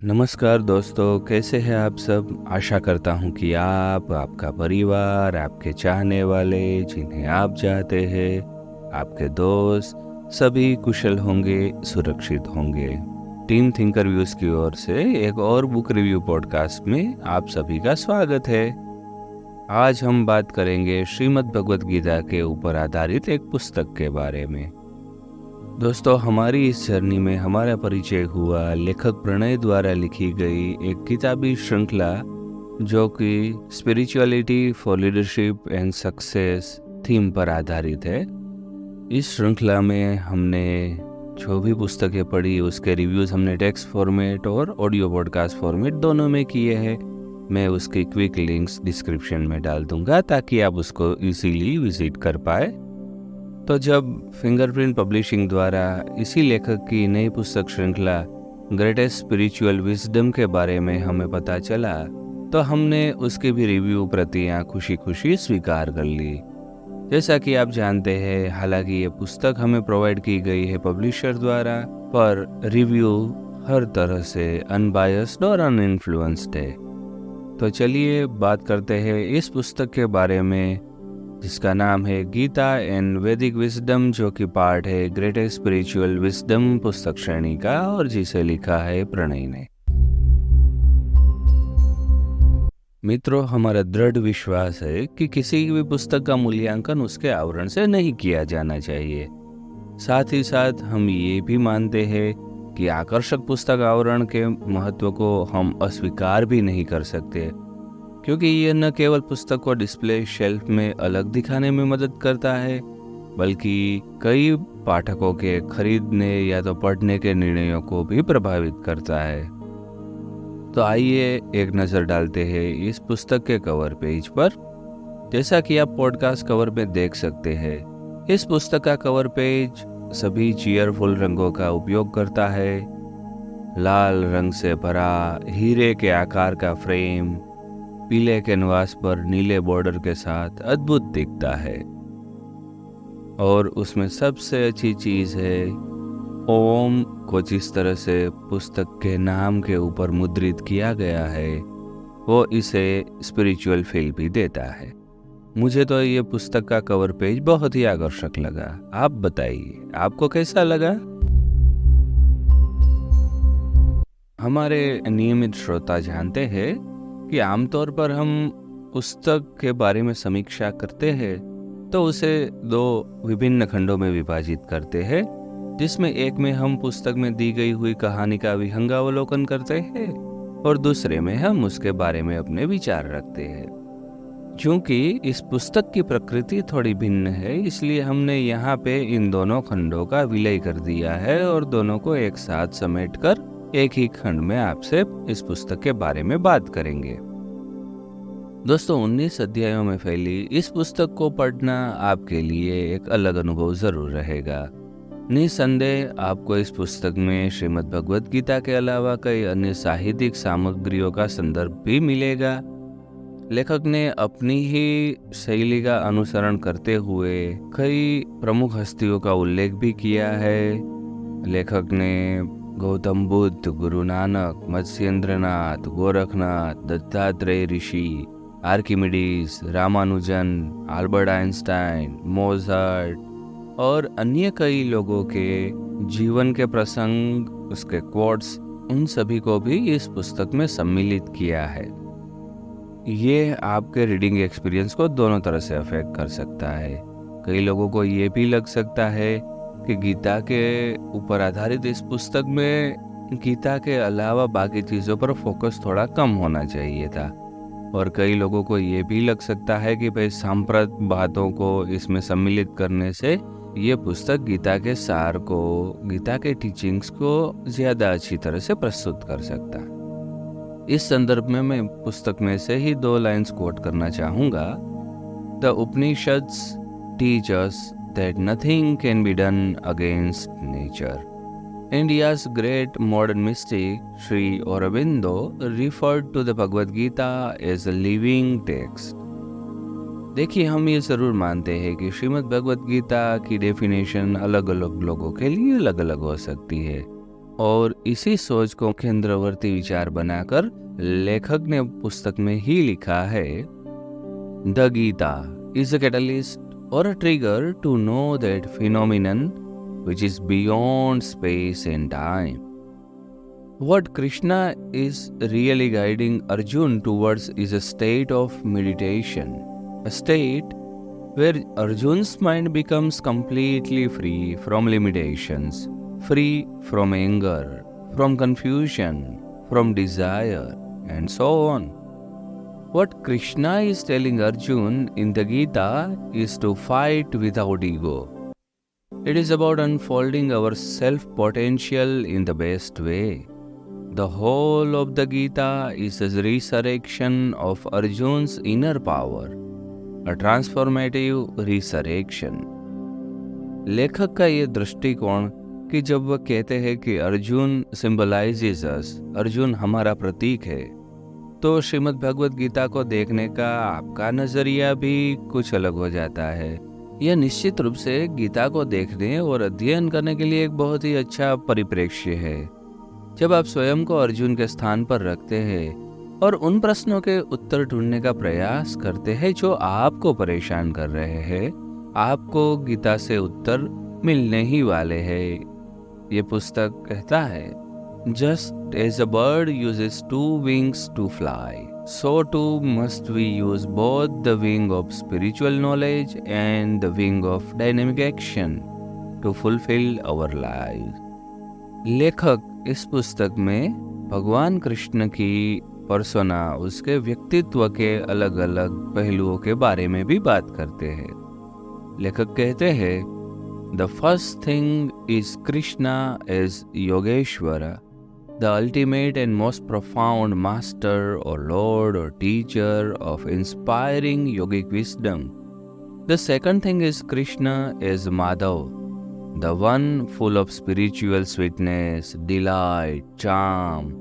नमस्कार दोस्तों, कैसे हैं आप सब। आशा करता हूं कि आप, आपका परिवार, आपके चाहने वाले, जिन्हें आप चाहते हैं, आपके दोस्त, सभी कुशल होंगे, सुरक्षित होंगे। टीम थिंकर व्यूज की ओर से एक और बुक रिव्यू पॉडकास्ट में आप सभी का स्वागत है। आज हम बात करेंगे श्रीमद् भगवत गीता के ऊपर आधारित एक पुस्तक के बारे में। दोस्तों, हमारी इस जर्नी में हमारा परिचय हुआ लेखक प्रणय द्वारा लिखी गई एक किताबी श्रृंखला जो कि spirituality for leadership and success theme पर आधारित है। इस श्रृंखला में हमने जो भी पुस्तकें पढ़ी उसके रिव्यूज़ हमने टेक्स्ट फॉर्मेट और ऑडियो पॉडकास्ट फॉर्मेट दोनों में किए हैं। मैं उसकी क्विक लिंक्स डिस्क्रिप्शन में डाल दूंगा ताकि आप उसको इजीली विजिट कर पाए। तो जब फिंगरप्रिंट पब्लिशिंग द्वारा इसी लेखक की नई पुस्तक श्रृंखला ग्रेटेस्ट स्पिरिचुअल विजडम के बारे में हमें पता चला तो हमने उसके भी रिव्यू प्रतियां खुशी खुशी स्वीकार कर ली। जैसा कि आप जानते हैं, हालांकि ये पुस्तक हमें प्रोवाइड की गई है पब्लिशर द्वारा, पर रिव्यू हर तरह से अनबायस्ड और अनइन्फ्लुएंस्ड है। तो चलिए बात करते हैं इस पुस्तक के बारे में, जिसका नाम है गीता एंड वैदिक विजडम, जो कि पार्ट है ग्रेटेस्ट स्पिरिचुअल विजडम पुस्तक श्रेणी का और जिसे लिखा है प्रणय ने। मित्रों, हमारा दृढ़ विश्वास है कि किसी भी पुस्तक का मूल्यांकन उसके आवरण से नहीं किया जाना चाहिए। साथ ही साथ हम ये भी मानते हैं कि आकर्षक पुस्तक आवरण के महत्व को हम अस्वीकार भी नहीं कर सकते, क्योंकि ये न केवल पुस्तक को डिस्प्ले शेल्फ में अलग दिखाने में मदद करता है, बल्कि कई पाठकों के खरीदने या तो पढ़ने के निर्णयों को भी प्रभावित करता है। तो आइए एक नज़र डालते हैं इस पुस्तक के कवर पेज पर। जैसा कि आप पॉडकास्ट कवर में देख सकते हैं, इस पुस्तक का कवर पेज सभी चीयरफुल रंगों का उपयोग करता है। लाल रंग से भरा हीरे के आकार का फ्रेम पीले कैनवास पर नीले बॉर्डर के साथ अद्भुत दिखता है। और उसमें सबसे अच्छी चीज है, ओम को जिस तरह से पुस्तक के नाम के ऊपर मुद्रित किया गया है वो इसे स्पिरिचुअल फील भी देता है। मुझे तो ये पुस्तक का कवर पेज बहुत ही आकर्षक लगा। आप बताइए, आपको कैसा लगा? हमारे नियमित श्रोता जानते हैं कि आमतौर पर हम पुस्तक के बारे में समीक्षा करते हैं तो उसे दो विभिन्न खंडों में विभाजित करते हैं, जिसमें एक में हम पुस्तक में दी गई हुई कहानी का विहंगावलोकन करते हैं और दूसरे में हम उसके बारे में अपने विचार रखते हैं। क्योंकि इस पुस्तक की प्रकृति थोड़ी भिन्न है, इसलिए हमने यहाँ पे इन दोनों खंडों का विलय कर दिया है और दोनों को एक साथ समेटकर एक ही खंड में आपसे इस पुस्तक के बारे में बात करेंगे। दोस्तों, 19 अध्यायों में फैली इस पुस्तक को पढ़ना आपके लिए एक अलग अनुभव जरूर रहेगा। निसंदेह आपको इस पुस्तक में श्रीमद् भगवत गीता के अलावा कई अन्य साहित्यिक सामग्रियों का संदर्भ भी मिलेगा। लेखक ने अपनी ही शैली का अनुसरण करते हुए कई प्रमुख हस्तियों का उल्लेख भी किया है। लेखक ने Gautam Buddha, Guru Nanak, Matsyendranath, Gorakhnath, Dattatreya Rishi, Archimedes, Ramanujan, Albert Einstein, Mozart और अन्य कई लोगों के जीवन के प्रसंग, उसके क्वोट्स, उन सभी को भी इस पुस्तक में सम्मिलित किया है। ये आपके रीडिंग एक्सपीरियंस को दोनों तरह से अफेक्ट कर सकता है। कई लोगों को ये भी लग सकता है कि गीता के ऊपर आधारित इस पुस्तक में गीता के अलावा बाकी चीज़ों पर फोकस थोड़ा कम होना चाहिए था, और कई लोगों को ये भी लग सकता है कि भाई सांप्रत बातों को इसमें सम्मिलित करने से ये पुस्तक गीता के सार को, गीता के टीचिंग्स को ज़्यादा अच्छी तरह से प्रस्तुत कर सकता है। इस संदर्भ में मैं पुस्तक में से ही 2 लाइन्स कोट करना चाहूँगा। The Upanishads teach us that nothing can be done against nature. India's great modern mystic Sri Aurobindo referred to the Bhagavad Gita as a living text. देखिए, हम ये ज़रूर मानते हैं कि श्रीमद् भगवद गीता की डेफिनेशन अलग अलग लोगों के लिए अलग अलग हो सकती है, और इसी सोच को केंद्रवर्ती विचार बनाकर लेखक ने पुस्तक में ही लिखा है, the Gita is a catalyst or a trigger to know that phenomenon which is beyond space and time. What Krishna is really guiding Arjun towards is a state of meditation, a state where Arjun's mind becomes completely free from limitations, free from anger, from confusion, from desire, and so on. What Krishna is telling Arjun in the Gita is to fight without ego. It is about unfolding our self-potential in the best way. The whole of the Gita is a resurrection of Arjun's inner power, a transformative resurrection. लेखक का ये दृष्टिकोण कि जब वह कहते हैं कि अर्जुन सिंबलाइजेस अस, अर्जुन हमारा प्रतीक है, तो श्रीमद् भगवत गीता को देखने का आपका नजरिया भी कुछ अलग हो जाता है। यह निश्चित रूप से गीता को देखने और अध्ययन करने के लिए एक बहुत ही अच्छा परिप्रेक्ष्य है। जब आप स्वयं को अर्जुन के स्थान पर रखते हैं और उन प्रश्नों के उत्तर ढूंढने का प्रयास करते हैं जो आपको परेशान कर रहे हैं, आपको गीता से उत्तर मिलने ही वाले हैं। ये पुस्तक कहता है, Just as a bird uses 2 wings to fly, so too must we use both the wing of spiritual knowledge and the wing of dynamic action to fulfill our lives. लेखक इस पुस्तक में भगवान कृष्ण की पर्सोना, उसके व्यक्तित्व के अलग अलग पहलुओं के बारे में भी बात करते हैं। लेखक कहते हैं, The first thing is Krishna as Yogeshwara, the ultimate and most profound master or lord or teacher of inspiring yogic wisdom. The second thing is Krishna as Madhav, the one full of spiritual sweetness, delight, charm,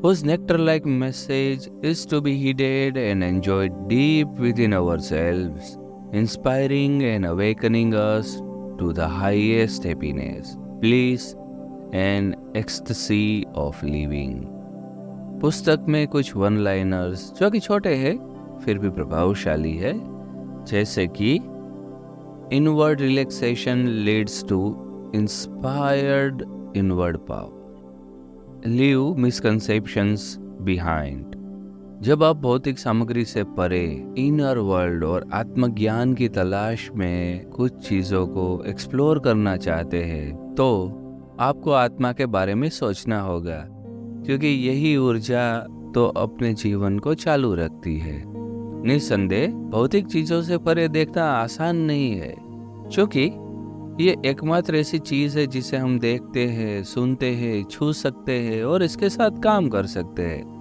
whose nectar-like message is to be heeded and enjoyed deep within ourselves, inspiring and awakening us to the highest happiness, bliss and ecstasy of living. पुस्तक में कुछ one liners जो कि छोटे हैं फिर भी प्रभावशाली है, जैसे कि inward relaxation leads to inspired inward power, leave misconceptions behind. जब आप भौतिक सामग्री से परे इनर वर्ल्ड और आत्मज्ञान की तलाश में कुछ चीजों को एक्सप्लोर करना चाहते हैं, तो आपको आत्मा के बारे में सोचना होगा, क्योंकि यही ऊर्जा तो अपने जीवन को चालू रखती है। निस्संदेह भौतिक चीजों से परे देखना आसान नहीं है, क्योंकि ये एकमात्र ऐसी चीज है जिसे हम देखते हैं, सुनते हैं, छू सकते हैं और इसके साथ काम कर सकते हैं।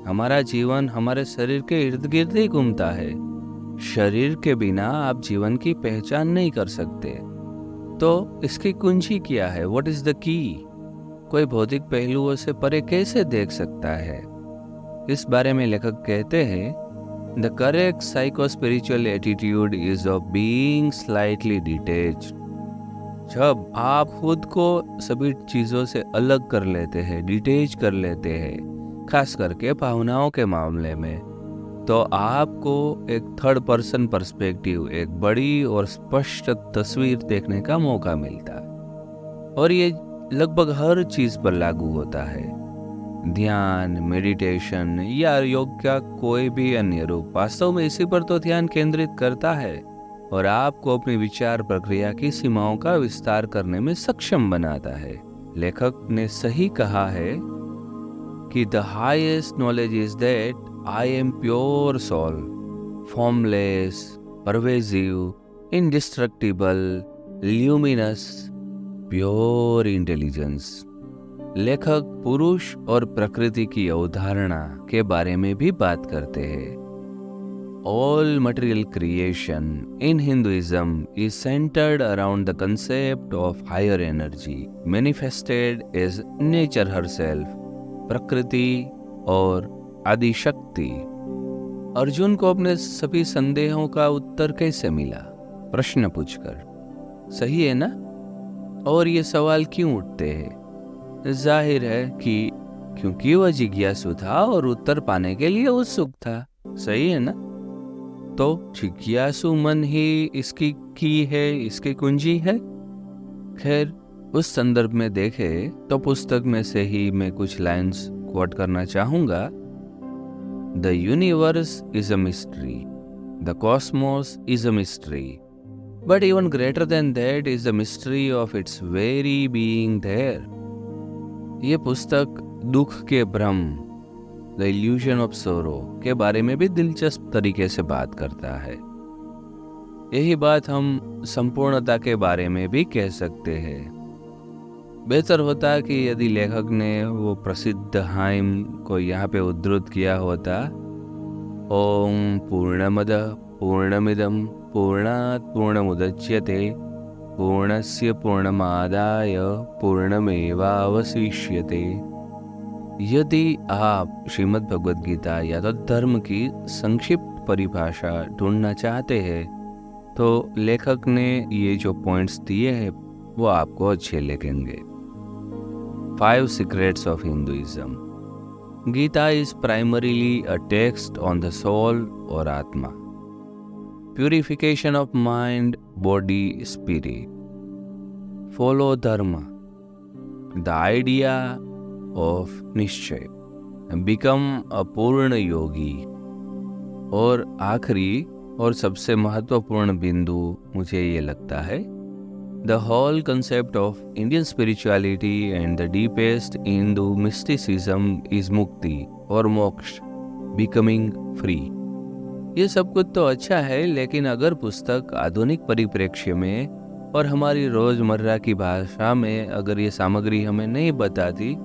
हमारा जीवन हमारे शरीर के इर्द गिर्द ही घूमता है। शरीर के बिना आप जीवन की पहचान नहीं कर सकते। तो इसकी कुंजी क्या है? What is the key? कोई भौतिक पहलुओं से परे कैसे देख सकता है? इस बारे में लेखक कहते हैं, the correct psycho spiritual attitude is of being slightly detached. जब आप खुद को सभी चीजों से अलग कर लेते हैं, डिटैच कर लेते हैं, खास करके भावनाओं के मामले में, तो आपको एक थर्ड पर्सन पर्सपेक्टिव, एक बड़ी और स्पष्ट तस्वीर देखने का मौका मिलता है। और ये लगभग हर चीज पर लागू होता है। ध्यान, मेडिटेशन या योग का कोई भी अन्य रूप वास्तव में इसी पर तो ध्यान केंद्रित करता है और आपको अपनी विचार प्रक्रिया की सीमाओं का विस्तार करने में सक्षम बनाता है। लेखक ने सही कहा है कि the highest knowledge is that I am pure soul, formless, pervasive, indestructible, luminous, pure intelligence. लेखक पुरुष और प्रकृति की अवधारणा के बारे में भी बात करते हैं। All material creation in Hinduism is centered around the concept of higher energy, manifested as nature herself, प्रकृति और आदिशक्ति। अर्जुन को अपने सभी संदेहों का उत्तर कैसे मिला? प्रश्न पूछकर। सही है ना? और ये सवाल क्यों उठते हैं? जाहिर है कि क्योंकि वह जिज्ञासु था और उत्तर पाने के लिए उत्सुक था। सही है ना? तो जिज्ञासु मन ही इसकी की है, इसकी कुंजी है। खैर, उस संदर्भ में देखे तो पुस्तक में से ही मैं कुछ लाइंस कोट करना चाहूंगा। The universe is a mystery, the cosmos is a mystery, but even greater than that is the mystery of its very being there. ये पुस्तक दुख के भ्रम, द इल्यूजन ऑफ सोरो के बारे में भी दिलचस्प तरीके से बात करता है। यही बात हम संपूर्णता के बारे में भी कह सकते हैं। बेहतर होता कि यदि लेखक ने वो प्रसिद्ध हाइम को यहाँ पे उद्धृत किया होता, ओम पूर्णमद पूर्णमिदम पूर्णात् पूर्णमुदच्यते पूर्णस्य पूर्णमादाय पूर्णमेवावशिष्यते। यदि आप श्रीमद् भगवद गीता या तो धर्म की संक्षिप्त परिभाषा ढूंढना चाहते हैं तो लेखक ने ये जो पॉइंट्स दिए हैं वो आपको अच्छे लगेंगे। 5 Secrets of Hinduism. Gita is primarily a text on the soul or Atma, purification of mind, body, spirit. Follow Dharma, the idea of Nishchay, and become a Purna Yogi. और आखिरी और सबसे महत्वपूर्ण बिंदु मुझे ये लगता है, the whole concept of Indian spirituality and the deepest Hindu mysticism is mukti और मोक्ष, becoming free. ये सब कुछ तो अच्छा है, लेकिन अगर पुस्तक आधुनिक परिप्रेक्ष्य में और हमारी रोजमर्रा की भाषा में अगर ये सामग्री हमें नहीं बताती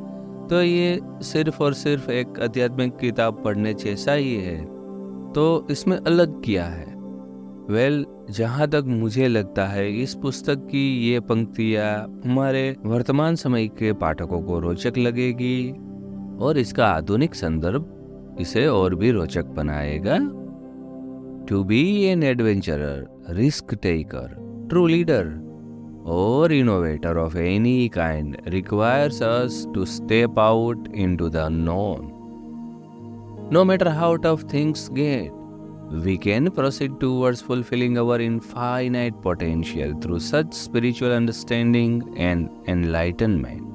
तो ये सिर्फ और सिर्फ एक आध्यात्मिक किताब पढ़ने जैसा ही है। तो इसमें अलग क्या है? जहाँ तक मुझे लगता है इस पुस्तक की ये पंक्तियाँ हमारे वर्तमान समय के पाठकों को रोचक लगेगी और इसका आधुनिक संदर्भ इसे और भी रोचक बनाएगा। To be an adventurer, risk taker, true leader or innovator of any kind requires us to step out into the unknown. No matter how tough things get, we can proceed towards fulfilling our infinite potential through such spiritual understanding and enlightenment.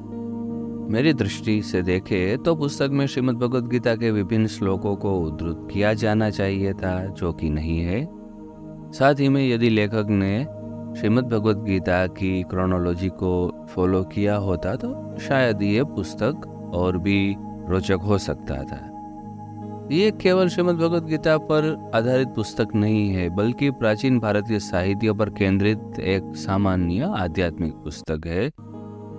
मेरी दृष्टि से देखे तो पुस्तक में श्रीमद् भगवद गीता के विभिन्न श्लोकों को उद्धृत किया जाना चाहिए था, जो कि नहीं है। साथ ही में यदि लेखक ने श्रीमद् भगवद गीता की क्रोनोलॉजी को फॉलो किया होता तो शायद ये पुस्तक और भी रोचक हो सकता था। ये केवल श्रीमद् भगवद गीता पर आधारित पुस्तक नहीं है, बल्कि प्राचीन भारतीय साहित्य पर केंद्रित एक सामान्य आध्यात्मिक पुस्तक है।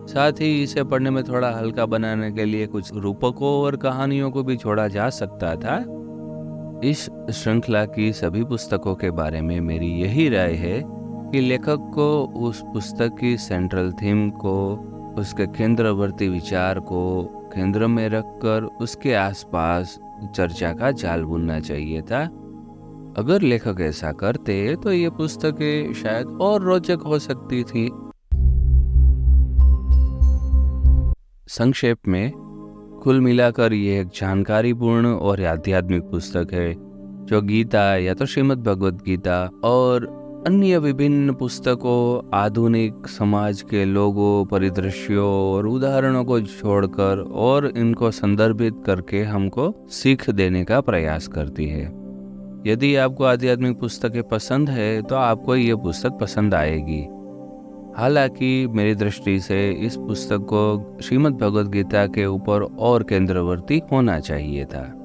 साथ ही इसे पढ़ने में थोड़ा हल्का बनाने के लिए कुछ रूपकों और कहानियों को भी जोड़ा जा सकता था। इस श्रृंखला की सभी पुस्तकों के बारे में मेरी यही राय है कि लेखक को उस पुस्तक की सेंट्रल थीम को, उसके केंद्रवर्ती विचार को केंद्र में रखकर उसके आसपास चर्चा का जाल बुनना चाहिए था। अगर लेखक ऐसा करते तो ये पुस्तकें शायद और रोचक हो सकती थी। संक्षेप में कुल मिलाकर ये एक जानकारीपूर्ण और आध्यात्मिक पुस्तक है जो गीता या तो श्रीमद् भगवद गीता और अन्य विभिन्न पुस्तकों, आधुनिक समाज के लोगों, परिदृश्यों और उदाहरणों को छोड़कर और इनको संदर्भित करके हमको सीख देने का प्रयास करती है। यदि आपको आध्यात्मिक पुस्तकें पसंद है तो आपको ये पुस्तक पसंद आएगी। हालांकि मेरी दृष्टि से इस पुस्तक को श्रीमद् भगवद गीता के ऊपर और केंद्रवर्ती होना चाहिए था।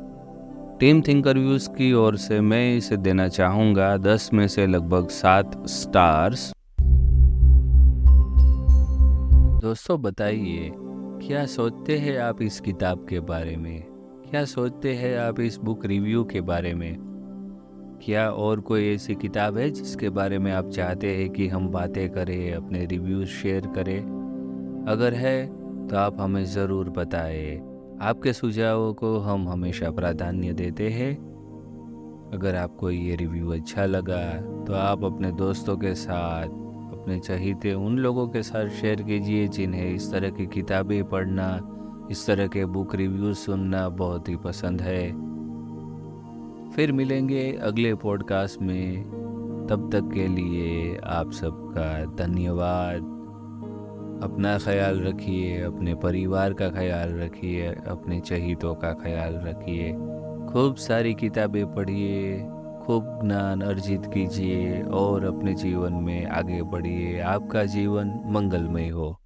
टीम थिंकर व्यूज की ओर से मैं इसे देना चाहूंगा 10 में से लगभग 7 स्टार्स। दोस्तों, बताइए क्या सोचते हैं आप इस किताब के बारे में? क्या सोचते हैं आप इस बुक रिव्यू के बारे में? क्या और कोई ऐसी किताब है जिसके बारे में आप चाहते हैं कि हम बातें करें, अपने रिव्यूज शेयर करें? अगर है तो आप हमें ज़रूर बताएं। आपके सुझावों को हम हमेशा प्राधान्य देते हैं। अगर आपको ये रिव्यू अच्छा लगा तो आप अपने दोस्तों के साथ, अपने चहीते उन लोगों के साथ शेयर कीजिए जिन्हें इस तरह की किताबें पढ़ना, इस तरह के बुक रिव्यू सुनना बहुत ही पसंद है। फिर मिलेंगे अगले पॉडकास्ट में, तब तक के लिए आप सबका धन्यवाद। अपना ख्याल रखिए, अपने परिवार का ख्याल रखिए, अपने चहीतों का ख्याल रखिए। खूब सारी किताबें पढ़िए, खूब ज्ञान अर्जित कीजिए और अपने जीवन में आगे बढ़िए। आपका जीवन मंगलमय हो।